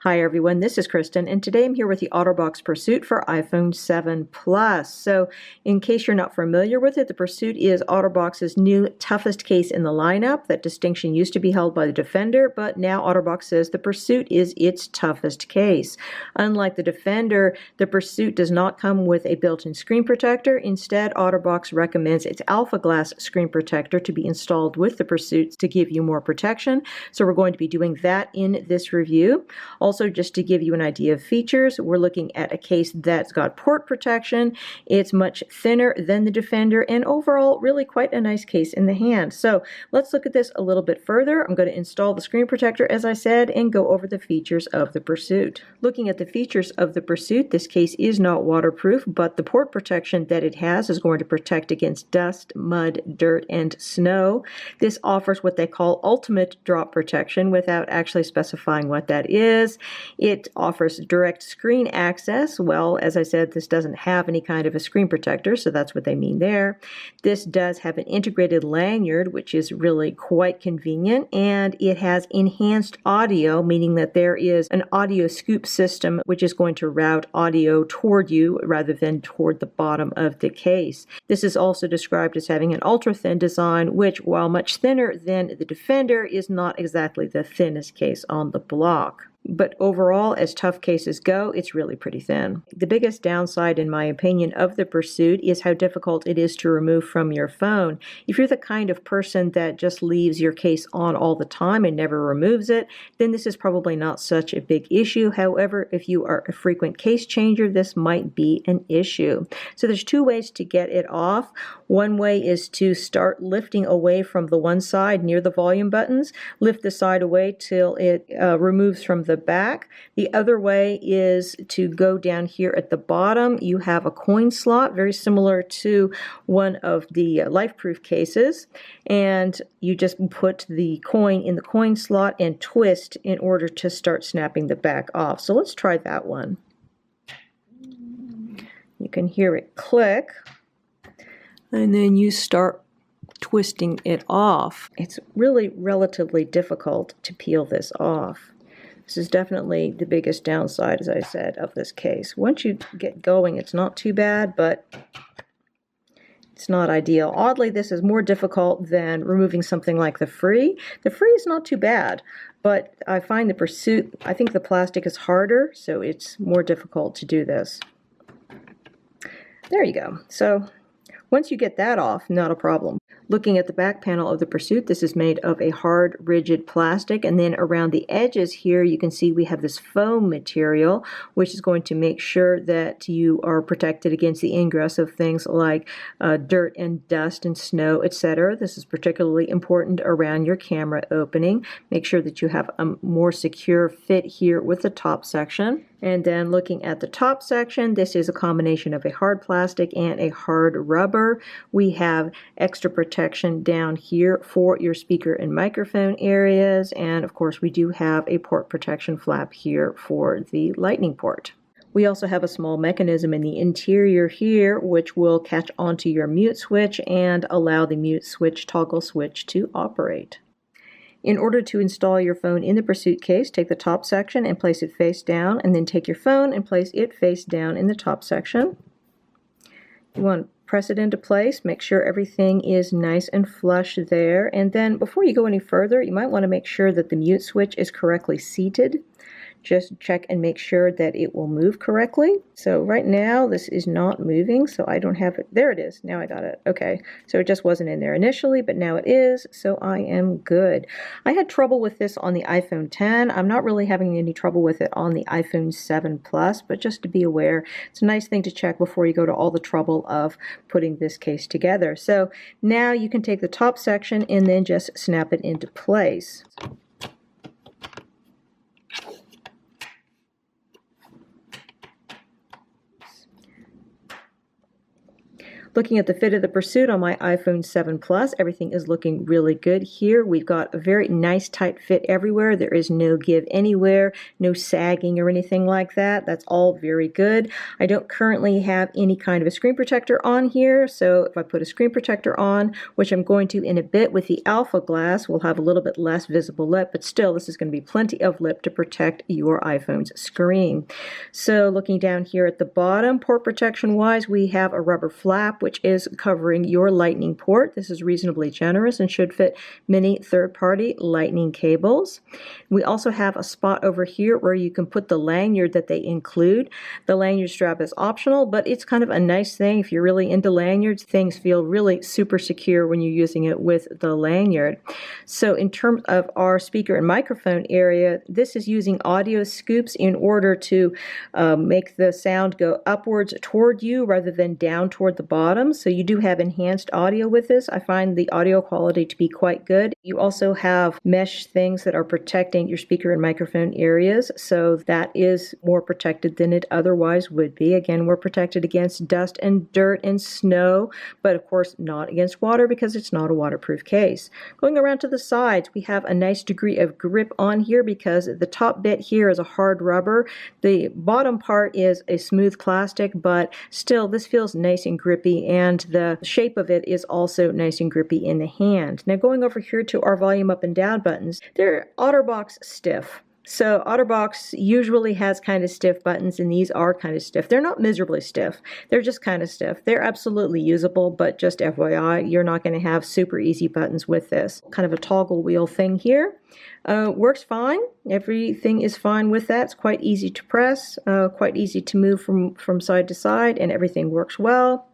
Hi everyone, this is Kristen, and today I'm here with the Otterbox Pursuit for iPhone 7 Plus. So in case you're not familiar with it, the Pursuit is Otterbox's new toughest case in the lineup. That distinction used to be held by the Defender, but now Otterbox says the Pursuit is its toughest case. Unlike the Defender, the Pursuit does not come with a built-in screen protector. Instead, Otterbox recommends its Alpha Glass screen protector to be installed with the Pursuit to give you more protection. So we're going to be doing that in this review. Also, just to give you an idea of features, we're looking at a case that's got port protection. It's much thinner than the Defender, and overall, really quite a nice case in the hand. So let's look at this a little bit further. I'm going to install the screen protector, as I said, and go over the features of the Pursuit. Looking at the features of the Pursuit, this case is not waterproof, but the port protection that it has is going to protect against dust, mud, dirt, and snow. This offers what they call ultimate drop protection without actually specifying what that is. It offers direct screen access. Well, as I said, this doesn't have any kind of a screen protector, so that's what they mean there. This does have an integrated lanyard, which is really quite convenient, and it has enhanced audio, meaning that there is an audio scoop system which is going to route audio toward you rather than toward the bottom of the case. This is also described as having an ultra-thin design, which, while much thinner than the Defender, is not exactly the thinnest case on the block. But overall, as tough cases go, it's really pretty thin. The biggest downside, in my opinion, of the Pursuit is how difficult it is to remove from your phone. If you're the kind of person that just leaves your case on all the time and never removes it, then this is probably not such a big issue. However, if you are a frequent case changer, this might be an issue. So there's two ways to get it off. One way is to start lifting away from the one side near the volume buttons. Lift the side away till it removes from the back. The other way is to go down here at the bottom. You have a coin slot, very similar to one of the LifeProof cases, and you just put the coin in the coin slot and twist in order to start snapping the back off. So let's try that one. You can hear it click, and then you start twisting it off. It's really relatively difficult to peel this off. This is definitely the biggest downside, as I said, of this case. Once you get going, it's not too bad, but it's not ideal. Oddly, this is more difficult than removing something like the Free. The Free is not too bad, but I find the Pursuit, I think the plastic is harder, so it's more difficult to do this. There you go. So once you get that off, not a problem. Looking at the back panel of the Pursuit, this is made of a hard, rigid plastic, and then around the edges here you can see we have this foam material, which is going to make sure that you are protected against the ingress of things like dirt and dust and snow, etc. This is particularly important around your camera opening. Make sure that you have a more secure fit here with the top section. And then looking at the top section, this is a combination of a hard plastic and a hard rubber. We have extra protection down here for your speaker and microphone areas, and of course we do have a port protection flap here for the lightning port. We also have a small mechanism in the interior here which will catch onto your mute switch and allow the mute switch toggle switch to operate. In order to install your phone in the Pursuit case, take the top section and place it face down, and then take your phone and place it face down in the top section. You want to press it into place, make sure everything is nice and flush there, and then before you go any further, you might want to make sure that the mute switch is correctly seated. Just check and make sure that it will move correctly. So right now this is not moving, so I don't have it. There it is. Now I got it. Okay, so it just wasn't in there initially, but now it is, so I am good. I had trouble with this on the iPhone 10. I'm not really having any trouble with it on the iPhone 7 Plus, but just to be aware, it's a nice thing to check before you go to all the trouble of putting this case together. So now you can take the top section and then just snap it into place. Looking at the fit of the Pursuit on my iPhone 7 Plus, everything is looking really good here. We've got a very nice tight fit everywhere. There is no give anywhere, no sagging or anything like that. That's all very good. I don't currently have any kind of a screen protector on here, so if I put a screen protector on, which I'm going to in a bit with the Alpha Glass, we'll have a little bit less visible lip, but still this is going to be plenty of lip to protect your iPhone's screen. So looking down here at the bottom, port protection wise, we have a rubber flap which is covering your lightning port. This is reasonably generous and should fit many third-party lightning cables. We also have a spot over here where you can put the lanyard that they include. The lanyard strap is optional, but it's kind of a nice thing. If you're really into lanyards, things feel really super secure when you're using it with the lanyard. So in terms of our speaker and microphone area, this is using audio scoops in order to make the sound go upwards toward you rather than down toward the bottom. So you do have enhanced audio with this. I find the audio quality to be quite good. You also have mesh things that are protecting your speaker and microphone areas, so that is more protected than it otherwise would be. Again, we're protected against dust and dirt and snow, but of course not against water because it's not a waterproof case. Going around to the sides, we have a nice degree of grip on here because the top bit here is a hard rubber. The bottom part is a smooth plastic, but still this feels nice and grippy, and the shape of it is also nice and grippy in the hand. Now going over here to our volume up and down buttons, they're Otterbox stiff. So Otterbox usually has kind of stiff buttons, and these are kind of stiff. They're not miserably stiff. They're just kind of stiff. They're absolutely usable, but just FYI, you're not going to have super easy buttons with this. Kind of a toggle wheel thing here. Works fine. Everything is fine with that. It's quite easy to press, quite easy to move from side to side, and everything works well.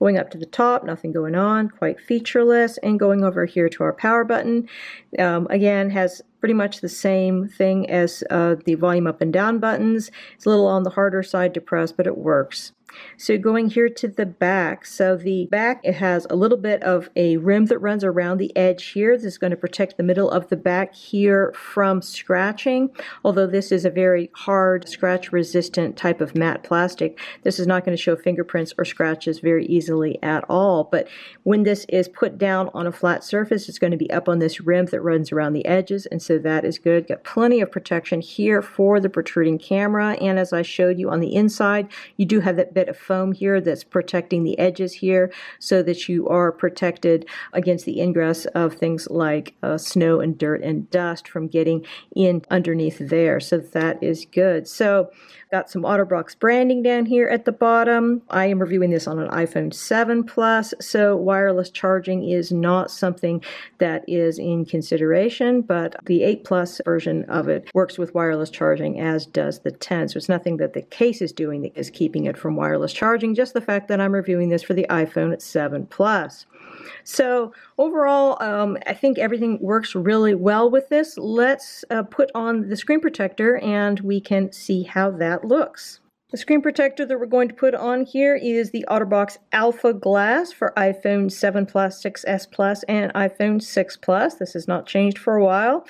Going up to the top, nothing going on, quite featureless. And going over here to our power button, again, has pretty much the same thing as the volume up and down buttons. It's a little on the harder side to press, but it works. So going here to the back, so the back, it has a little bit of a rim that runs around the edge here. This is going to protect the middle of the back here from scratching. Although this is a very hard, scratch resistant type of matte plastic, this is not going to show fingerprints or scratches very easily at all. But when this is put down on a flat surface, it's going to be up on this rim that runs around the edges, and so that is good. Got plenty of protection here for the protruding camera, and as I showed you on the inside, you do have that bit of foam here that's protecting the edges here so that you are protected against the ingress of things like snow and dirt and dust from getting in underneath there. So that is good. So got some Otterbox branding down here at the bottom. I am reviewing this on an iPhone 7 Plus, so wireless charging is not something that is in consideration, but the 8 Plus version of it works with wireless charging, as does the 10. So it's nothing that the case is doing that is keeping it from wireless charging, just the fact that I'm reviewing this for the iPhone 7 Plus. So overall, I think everything works really well with this. Let's put on the screen protector and we can see how that looks. The screen protector that we're going to put on here is the Otterbox Alpha Glass for iPhone 7 Plus, 6S Plus, and iPhone 6 Plus. This has not changed for a while.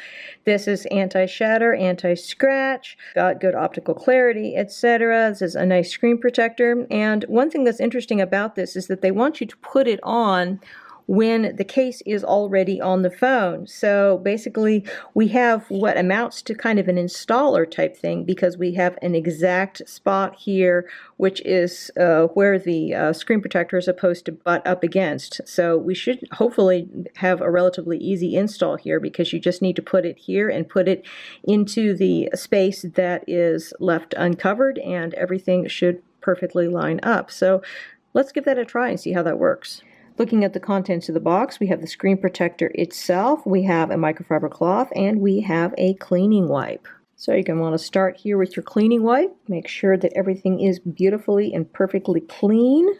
This is anti-shatter, anti-scratch, got good optical clarity, etc. This is a nice screen protector. And one thing that's interesting about this is that they want you to put it on when the case is already on the phone. So basically we have what amounts to kind of an installer type thing, because we have an exact spot here which is where the screen protector is supposed to butt up against. So we should hopefully have a relatively easy install here, because you just need to put it here and put it into the space that is left uncovered, and everything should perfectly line up. So let's give that a try and see how that works. Looking at the contents of the box, we have the screen protector itself, we have a microfiber cloth, and we have a cleaning wipe. So you're going to want to start here with your cleaning wipe. Make sure that everything is beautifully and perfectly clean.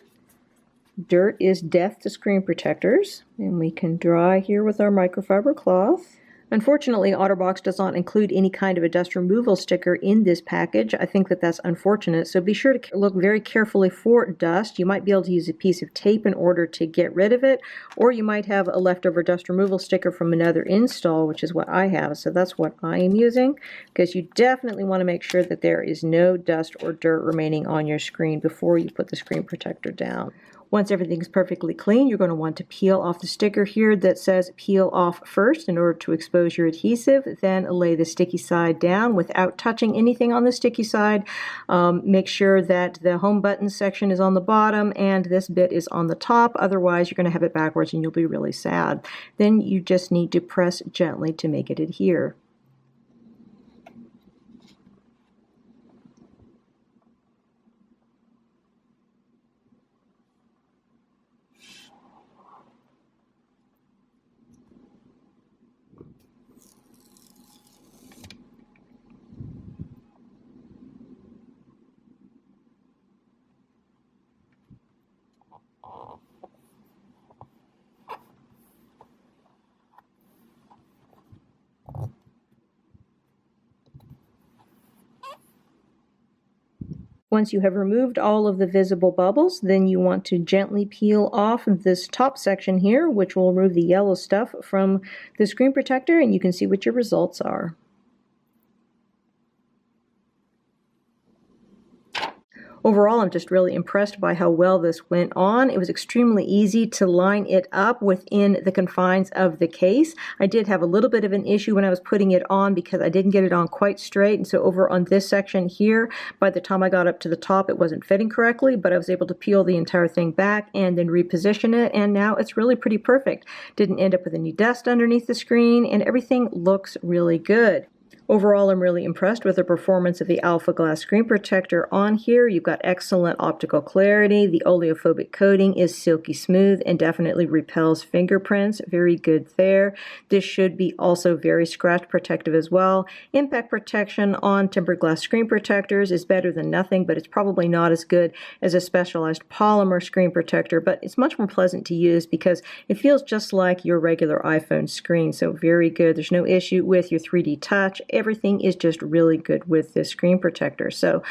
Dirt is death to screen protectors. And we can dry here with our microfiber cloth. Unfortunately, Otterbox does not include any kind of a dust removal sticker in this package. I think that that's unfortunate, so be sure to look very carefully for dust. You might be able to use a piece of tape in order to get rid of it, or you might have a leftover dust removal sticker from another install, which is what I have, so that's what I am using, because you definitely want to make sure that there is no dust or dirt remaining on your screen before you put the screen protector down. Once everything's perfectly clean, you're going to want to peel off the sticker here that says peel off first in order to expose your adhesive. Then lay the sticky side down without touching anything on the sticky side. Make sure that the home button section is on the bottom and this bit is on the top. Otherwise, you're going to have it backwards and you'll be really sad. Then you just need to press gently to make it adhere. Once you have removed all of the visible bubbles, then you want to gently peel off this top section here, which will remove the yellow stuff from the screen protector, and you can see what your results are. Overall, I'm just really impressed by how well this went on. It was extremely easy to line it up within the confines of the case. I did have a little bit of an issue when I was putting it on because I didn't get it on quite straight. And so over on this section here, by the time I got up to the top, it wasn't fitting correctly, but I was able to peel the entire thing back and then reposition it. And now it's really pretty perfect. Didn't end up with any dust underneath the screen and everything looks really good. Overall, I'm really impressed with the performance of the Alpha Glass screen protector on here. You've got excellent optical clarity. The oleophobic coating is silky smooth and definitely repels fingerprints. Very good there. This should be also very scratch protective as well. Impact protection on tempered glass screen protectors is better than nothing, but it's probably not as good as a specialized polymer screen protector, but it's much more pleasant to use because it feels just like your regular iPhone screen. So very good. There's no issue with your 3D touch. Everything is just really good with this screen protector. So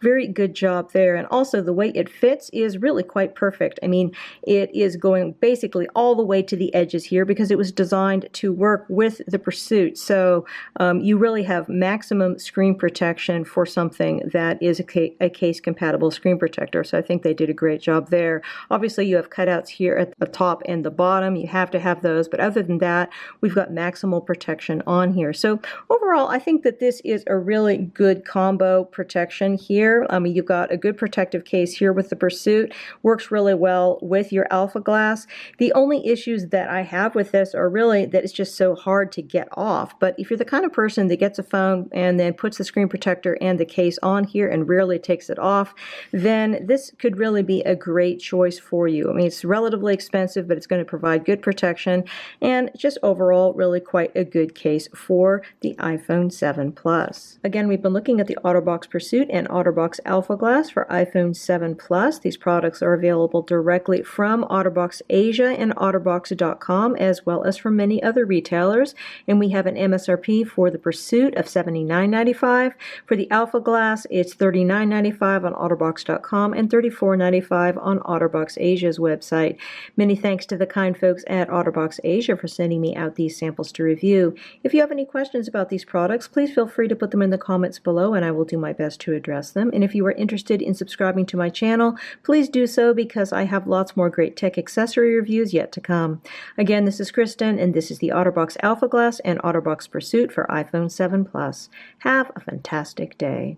very good job there. And also the way it fits is really quite perfect. I mean, it is going basically all the way to the edges here because it was designed to work with the Pursuit. So you really have maximum screen protection for something that is a case compatible screen protector. So I think they did a great job there. Obviously you have cutouts here at the top and the bottom. You have to have those. But other than that, we've got maximal protection on here. So overall, I think that this is a really good combo protection here. You've got a good protective case here with the Pursuit. Works really well with your Alpha Glass. The only issues that I have with this are really that it's just so hard to get off. But if you're the kind of person that gets a phone and then puts the screen protector and the case on here and rarely takes it off, then this could really be a great choice for you. I mean, it's relatively expensive, but it's going to provide good protection and just overall really quite a good case for the iPhone 7 Plus. Again, we've been looking at the Otterbox Pursuit and Otterbox Alpha Glass for iPhone 7 Plus. These products are available directly from Otterbox Asia and Otterbox.com, as well as from many other retailers. And we have an MSRP for the Pursuit of $79.95. For the Alpha Glass, it's $39.95 on Otterbox.com and $34.95 on Otterbox Asia's website. Many thanks to the kind folks at Otterbox Asia for sending me out these samples to review. If you have any questions about these products, please feel free to put them in the comments below and I will do my best to address them. And if you are interested in subscribing to my channel, please do so because I have lots more great tech accessory reviews yet to come. Again, this is Kristen and this is the Otterbox Alpha Glass and Otterbox Pursuit for iPhone 7 Plus. Have a fantastic day.